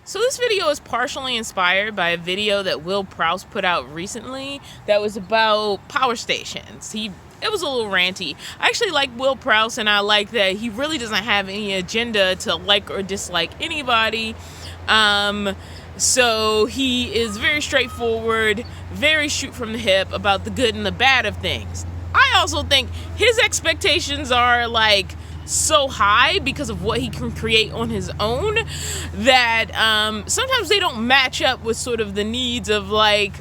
So this video is partially inspired by a video that Will Prowse put out recently that was about power stations. It was a little ranty. I actually like Will Prowse, and I like that he really doesn't have any agenda to like or dislike anybody. So he is very straightforward, very shoot from the hip about the good and the bad of things. I also think his expectations are like so high because of what he can create on his own that sometimes they don't match up with sort of the needs of like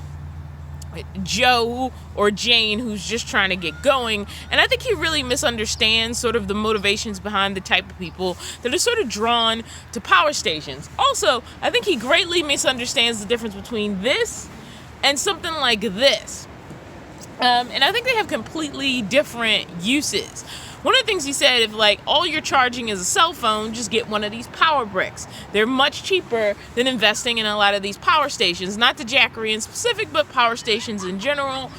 Joe or Jane who's just trying to get going. And I think he really misunderstands sort of the motivations behind the type of people that are sort of drawn to power stations. Also, I think he greatly misunderstands the difference between this and something like this. And I think they have completely different uses. One of the things he said, if like all you're charging is a cell phone, just get one of these power bricks. They're much cheaper than investing in a lot of these power stations. Not the Jackery in specific, but power stations in general.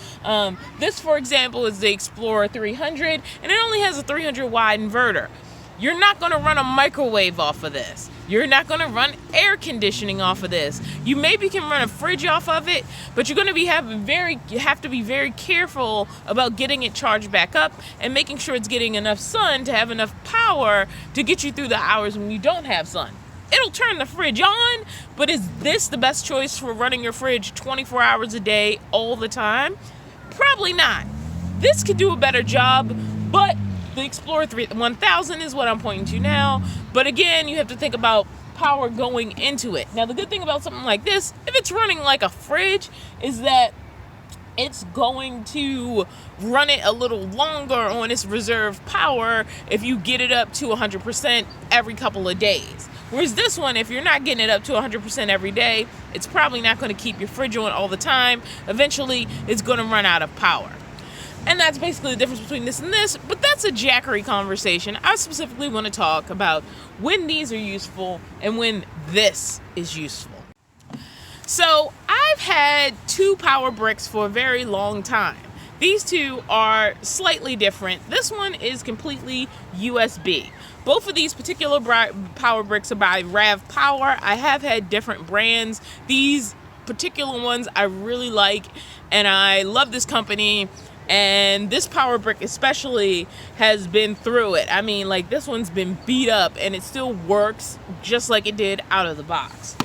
This, for example, is the Explorer 300, and it only has a 300 watt inverter. You're not going to run a microwave off of this. You're not going to run air conditioning off of this. You maybe can run a fridge off of it, but you're going to have to be very careful about getting it charged back up and making sure it's getting enough sun to have enough power to get you through the hours when you don't have sun. It'll turn the fridge on, but is this the best choice for running your fridge 24 hours a day all the time? Probably not. This could do a better job, but the Explorer 1000 is what I'm pointing to now. But again, you have to think about power going into it. Now, the good thing about something like this, if it's running like a fridge, is that it's going to run it a little longer on its reserve power if you get it up to 100% every couple of days. Whereas this one, if you're not getting it up to 100% every day, it's probably not going to keep your fridge on all the time. Eventually, it's going to run out of power. And that's basically the difference between this and this, but that's a Jackery conversation. I specifically want to talk about when these are useful and when this is useful. So I've had two power bricks for a very long time. These two are slightly different. This one is completely USB. Both of these particular power bricks are by RAVPower. I have had different brands. These particular ones I really like, and I love this company. And this power brick especially has been through it. I mean, like, this one's been beat up and it still works just like it did out of the box.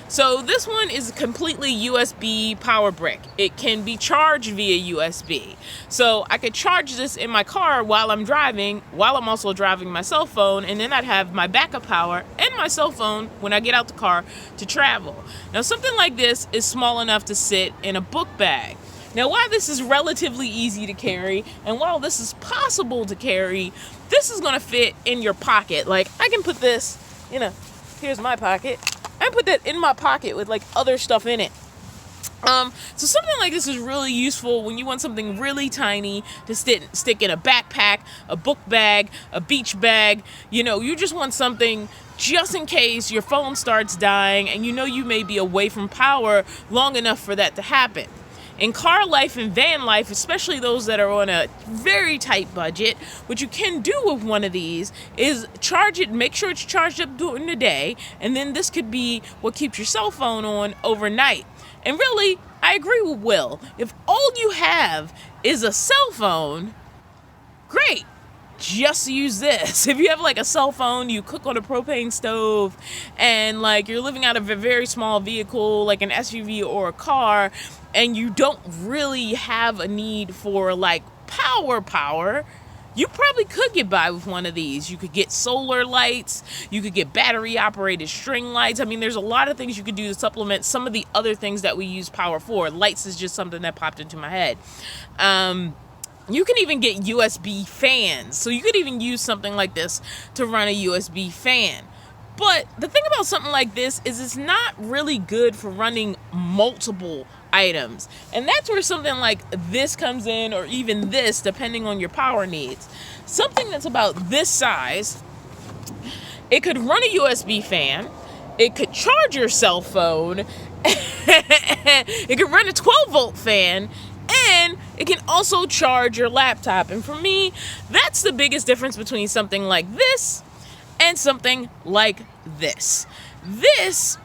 So this one is a completely USB power brick. It can be charged via USB. So I could charge this in my car while I'm driving, while I'm also driving my cell phone, and then I'd have my backup power and my cell phone when I get out the car to travel. Now, something like this is small enough to sit in a book bag. Now, while this is relatively easy to carry, and while this is possible to carry, this is going to fit in your pocket. Like, I can put this, here's my pocket. I can put that in my pocket with, like, other stuff in it. So something like this is really useful when you want something really tiny to stick in a backpack, a book bag, a beach bag. You just want something just in case your phone starts dying and you may be away from power long enough for that to happen. In car life and van life, especially those that are on a very tight budget, what you can do with one of these is charge it, make sure it's charged up during the day, and then this could be what keeps your cell phone on overnight. And really, I agree with Will. If all you have is a cell phone, great. Just use this. If you have like a cell phone, you cook on a propane stove, and like you're living out of a very small vehicle like an SUV or a car, and you don't really have a need for like power, you probably could get by with one of these. You could get solar lights, you could get battery operated string lights. I mean, there's a lot of things you could do to supplement some of the other things that we use power for. Lights is just something that popped into my head. You can even get USB fans. So you could even use something like this to run a USB fan. But the thing about something like this is it's not really good for running multiple items. And that's where something like this comes in, or even this, depending on your power needs. Something that's about this size, it could run a USB fan, it could charge your cell phone, it could run a 12-volt fan, and it can also charge your laptop. And for me, that's the biggest difference between something like this and something like this. This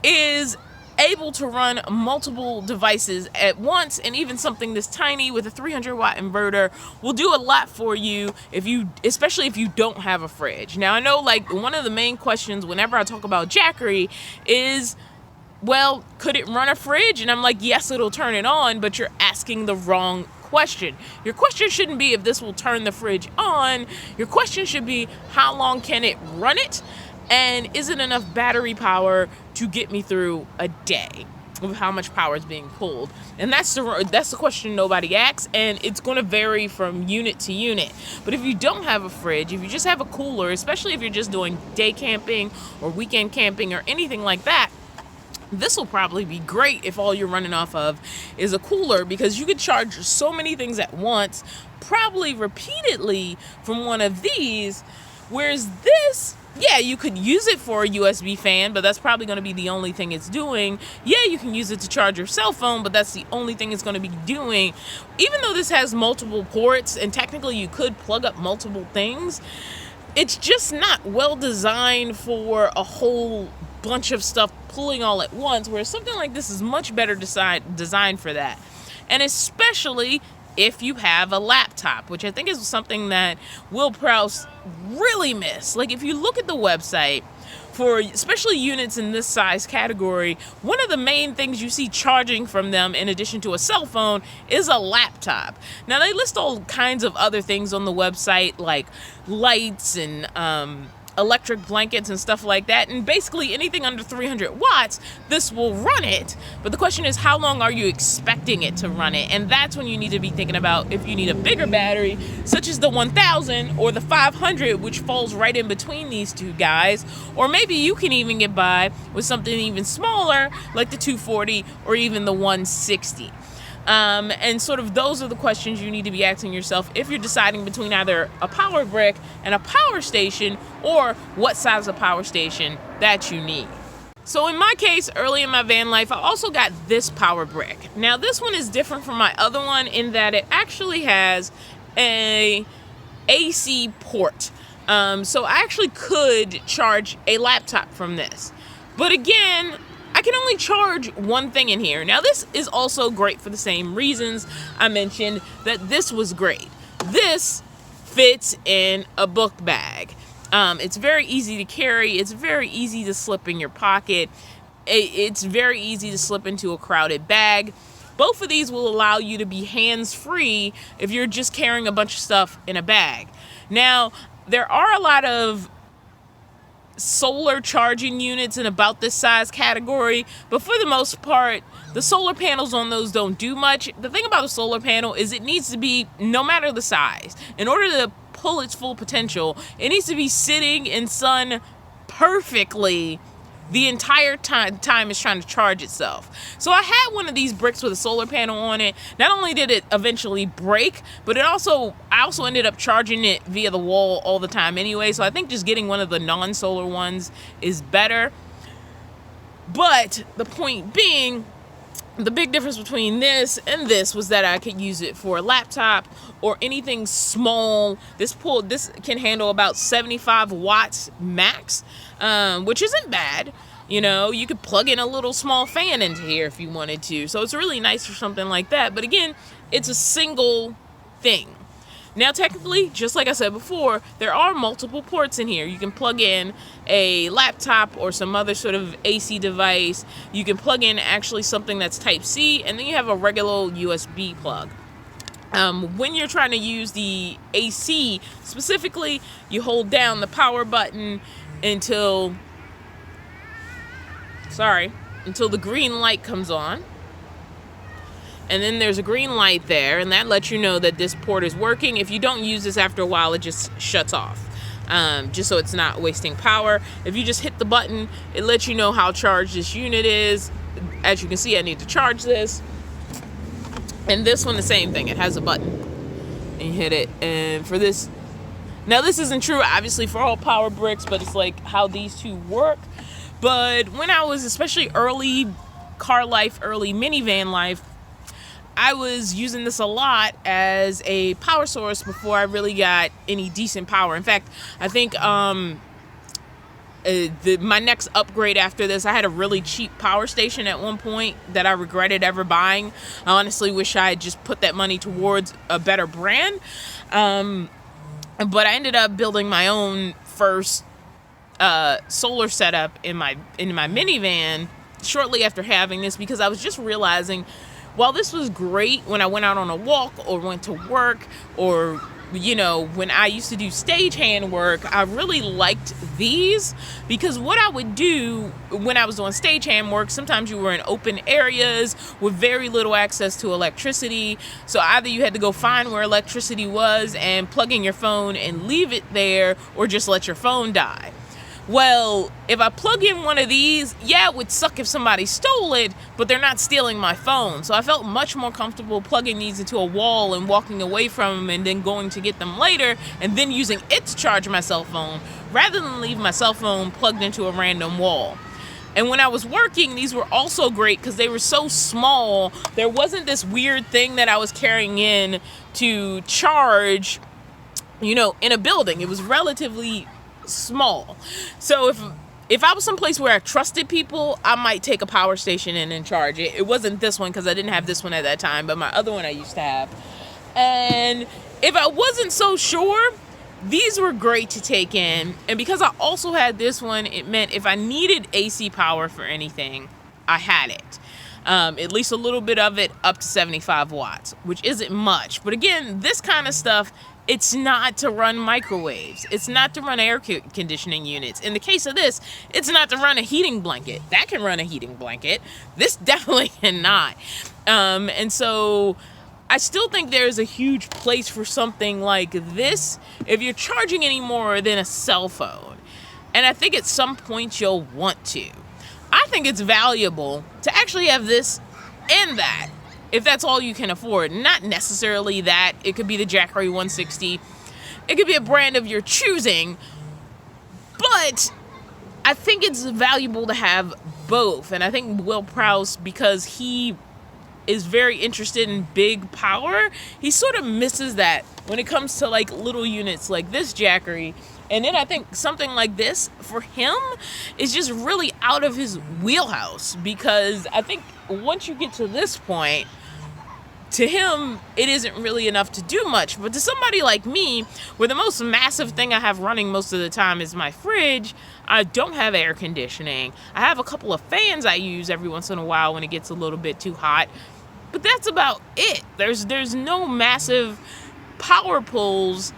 is able to run multiple devices at once, and even something this tiny with a 300-watt inverter will do a lot for you, especially if you don't have a fridge. Now, I know, like, one of the main questions whenever I talk about Jackery is, well, could it run a fridge? And I'm like, yes, it'll turn it on, but you're asking the wrong question. Your question shouldn't be if this will turn the fridge on. Your question should be, how long can it run it? And is it enough battery power to get me through a day of how much power is being pulled? And that's the question nobody asks, and it's going to vary from unit to unit. But if you don't have a fridge, if you just have a cooler, especially if you're just doing day camping or weekend camping or anything like that, this will probably be great if all you're running off of is a cooler, because you could charge so many things at once, probably repeatedly from one of these, whereas this, yeah, you could use it for a USB fan, but that's probably going to be the only thing it's doing. Yeah, you can use it to charge your cell phone, but that's the only thing it's going to be doing. Even though this has multiple ports, and technically you could plug up multiple things, it's just not well designed for a whole bunch of stuff pulling all at once, whereas something like this is much better designed for that. And especially if you have a laptop, which I think is something that Will Prowse really miss. Like, if you look at the website for especially units in this size category, one of the main things you see charging from them, in addition to a cell phone, is a laptop. Now, they list all kinds of other things on the website, like lights and electric blankets and stuff like that, and basically anything under 300 watts, this will run it. But the question is, how long are you expecting it to run it? And that's when you need to be thinking about if you need a bigger battery, such as the 1000 or the 500, which falls right in between these two guys, or maybe you can even get by with something even smaller, like the 240 or even the 160. And sort of those are the questions you need to be asking yourself if you're deciding between either a power brick and a power station, or what size of power station that you need. So in my case, early in my van life, I also got this power brick. Now, this one is different from my other one in that it actually has a AC port. So I actually could charge a laptop from this. But again, I can only charge one thing in here. Now, this is also great for the same reasons I mentioned that this was great. This fits in a book bag. It's very easy to carry. It's very easy to slip in your pocket. It's very easy to slip into a crowded bag. Both of these will allow you to be hands-free if you're just carrying a bunch of stuff in a bag. Now, there are a lot of solar charging units in about this size category, but for the most part, the solar panels on those don't do much. The thing about a solar panel is it needs to be, no matter the size, in order to pull its full potential, it needs to be sitting in sun perfectly the entire time it's trying to charge itself. So I had one of these bricks with a solar panel on it. Not only did it eventually break, but I also ended up charging it via the wall all the time anyway. So I think just getting one of the non-solar ones is better. But the point being, the big difference between this and this was that I could use it for a laptop or anything small. This can handle about 75 watts max, which isn't bad. You know, you could plug in a little small fan into here if you wanted to. So it's really nice for something like that. But again, it's a single thing. Now, technically, just like I said before, there are multiple ports in here. You can plug in a laptop or some other sort of AC device. You can plug in actually something that's Type-C, and then you have a regular USB plug. When you're trying to use the AC specifically, you hold down the power button until the green light comes on. And then there's a green light there, and that lets you know that this port is working. If you don't use this after a while, it just shuts off, just so it's not wasting power. If you just hit the button, it lets you know how charged this unit is. As you can see, I need to charge this. And this one, the same thing. It has a button, and you hit it. And for this, now this isn't true, obviously, for all power bricks, but it's like how these two work. But when I was especially early car life, early minivan life, I was using this a lot as a power source before I really got any decent power. In fact, I think my next upgrade after this, I had a really cheap power station at one point that I regretted ever buying. I honestly wish I had just put that money towards a better brand. But I ended up building my own first solar setup in my minivan shortly after having this, because I was just realizing, while this was great when I went out on a walk or went to work, or when I used to do stagehand work, I really liked these, because what I would do when I was doing stagehand work, sometimes you were in open areas with very little access to electricity. So either you had to go find where electricity was and plug in your phone and leave it there, or just let your phone die. Well, if I plug in one of these, yeah, it would suck if somebody stole it, but they're not stealing my phone. So I felt much more comfortable plugging these into a wall and walking away from them and then going to get them later and then using it to charge my cell phone, rather than leave my cell phone plugged into a random wall. And when I was working, these were also great because they were so small. There wasn't this weird thing that I was carrying in to charge, in a building. It was relatively small. So if I was someplace where I trusted people, I might take a power station in and charge it. It wasn't this one because I didn't have this one at that time, but my other one I used to have. And if I wasn't so sure, these were great to take in. And because I also had this one, it meant if I needed AC power for anything, I had it. At least a little bit of it, up to 75 watts, which isn't much. But again, this kind of stuff, it's not to run microwaves. It's not to run air conditioning units. In the case of this, it's not to run a heating blanket. That can run a heating blanket. This definitely cannot. And so I still think there's a huge place for something like this if you're charging any more than a cell phone. And I think at some point you'll want to. I think it's valuable to actually have this and that, if that's all you can afford. Not necessarily that. It could be the Jackery 160. It could be a brand of your choosing. But I think it's valuable to have both. And I think Will Prowse, because he is very interested in big power, he sort of misses that when it comes to like little units like this Jackery. And then I think something like this, for him, is just really out of his wheelhouse, because I think once you get to this point, to him, it isn't really enough to do much. But to somebody like me, where the most massive thing I have running most of the time is my fridge, I don't have air conditioning. I have a couple of fans I use every once in a while when it gets a little bit too hot. But that's about it. There's no massive power pulls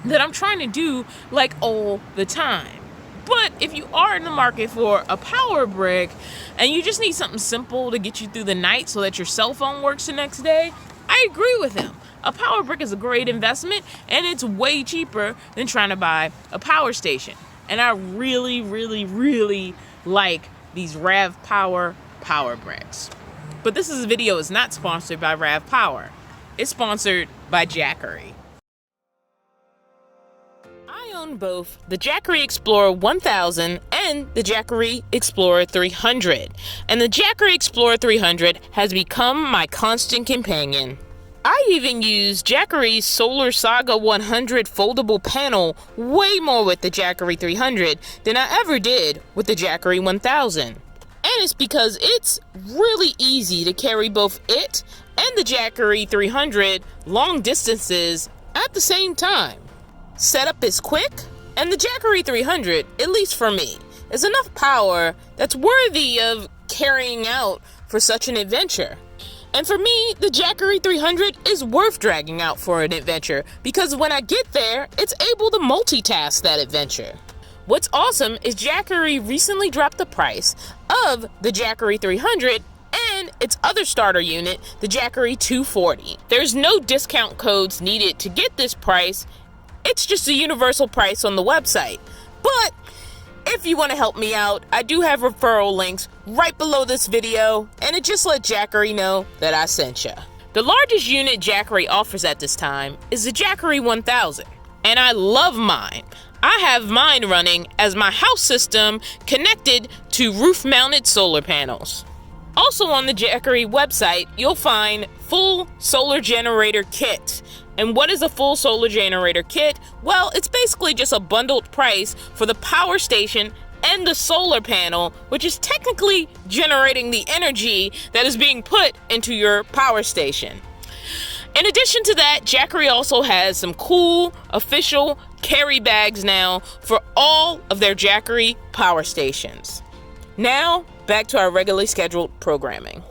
that I'm trying to do like all the time. But if you are in the market for a power brick and you just need something simple to get you through the night so that your cell phone works the next day, I agree with him. A power brick is a great investment, and it's way cheaper than trying to buy a power station. And I really, really, really like these RAVPower power bricks. But this video is not sponsored by RAVPower. It's sponsored by Jackery. I own both the Jackery Explorer 1000 and the Jackery Explorer 300. And the Jackery Explorer 300 has become my constant companion. I even use Jackery's Solar Saga 100 foldable panel way more with the Jackery 300 than I ever did with the Jackery 1000. And it's because it's really easy to carry both it and the Jackery 300 long distances at the same time. Setup is quick, and the Jackery 300, at least for me, is enough power that's worthy of carrying out for such an adventure. And for me, the Jackery 300 is worth dragging out for an adventure, because when I get there, it's able to multitask that adventure. What's awesome is Jackery recently dropped the price of the Jackery 300 and its other starter unit, the Jackery 240. There's no discount codes needed to get this price. It's just a universal price on the website. But if you want to help me out, I do have referral links right below this video, and it just let Jackery know that I sent ya. The largest unit Jackery offers at this time is the Jackery 1000, and I love mine. I have mine running as my house system connected to roof-mounted solar panels. Also on the Jackery website, you'll find full solar generator kits. And what is a full solar generator kit? Well, it's basically just a bundled price for the power station and the solar panel, which is technically generating the energy that is being put into your power station. In addition to that, Jackery also has some cool official carry bags now for all of their Jackery Power Stations. Now, back to our regularly scheduled programming.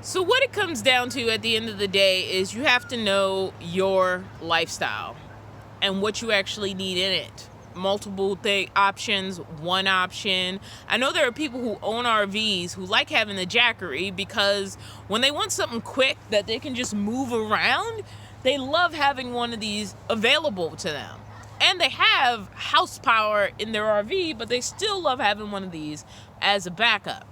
So what it comes down to at the end of the day is you have to know your lifestyle and what you actually need in it. Multiple options, one option. I know there are people who own RVs who like having the Jackery because when they want something quick that they can just move around, they love having one of these available to them. And they have house power in their RV, but they still love having one of these as a backup.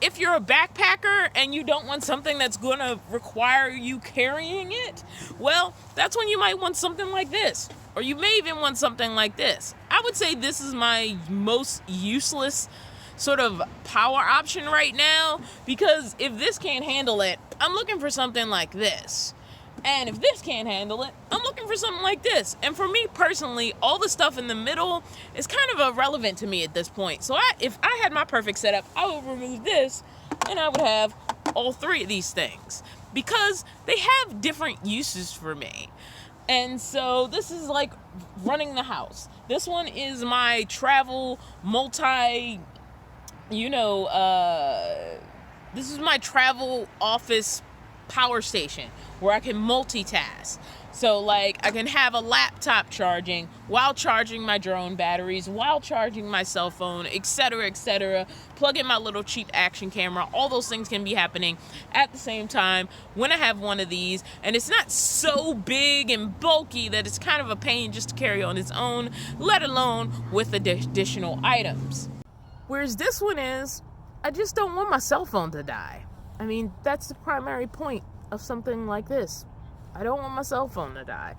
If you're a backpacker and you don't want something that's going to require you carrying it, well, that's when you might want something like this. Or you may even want something like this. I would say this is my most useless sort of power option right now, because if this can't handle it, I'm looking for something like this. And if this can't handle it, I'm looking for something like this. And for me personally, all the stuff in the middle is kind of irrelevant to me at this point. So if I had my perfect setup, I would remove this and I would have all three of these things because they have different uses for me. And so this is like running the house. This one is my travel this is my travel office power station where I can multitask. So like I can have a laptop charging while charging my drone batteries, while charging my cell phone, etc., plug in my little cheap action camera. All those things can be happening at the same time when I have one of these, and it's not so big and bulky that it's kind of a pain just to carry on its own, let alone with additional items. Whereas this one is, I just don't want my cell phone to die. I mean, that's the primary point of something like this. I don't want my cell phone to die.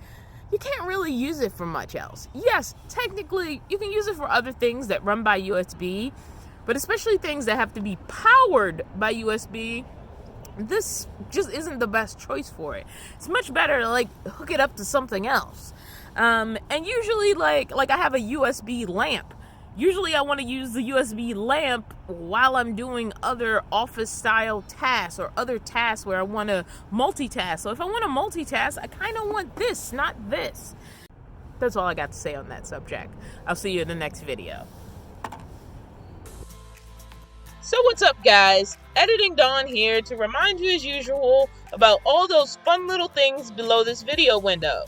You can't really use it for much else. Yes, technically, you can use it for other things that run by USB, but especially things that have to be powered by USB, this just isn't the best choice for it. It's much better to like hook it up to something else. And usually like I have a USB lamp. Usually I want to use the USB lamp while I'm doing other office style tasks or other tasks where I want to multitask. So if I want to multitask, I kind of want this, not this. That's all I got to say on that subject. I'll see you in the next video. So what's up, guys? Editing Dawn here to remind you as usual about all those fun little things below this video window.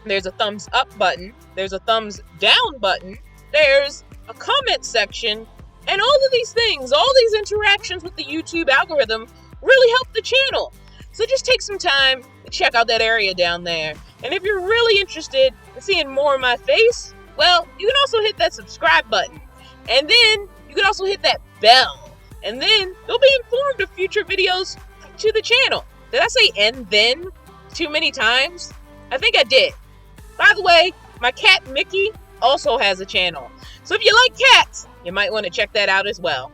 There's a thumbs up button, there's a thumbs down button, there's a comment section, and all of these things, all these interactions with the YouTube algorithm really help the channel. So just take some time to check out that area down there. And if you're really interested in seeing more of my face, well, you can also hit that subscribe button. And then you can also hit that bell. And then you'll be informed of future videos to the channel. Did I say "and then" too many times? I think I did. By the way, my cat Mickey also has a channel. So if you like cats, you might want to check that out as well.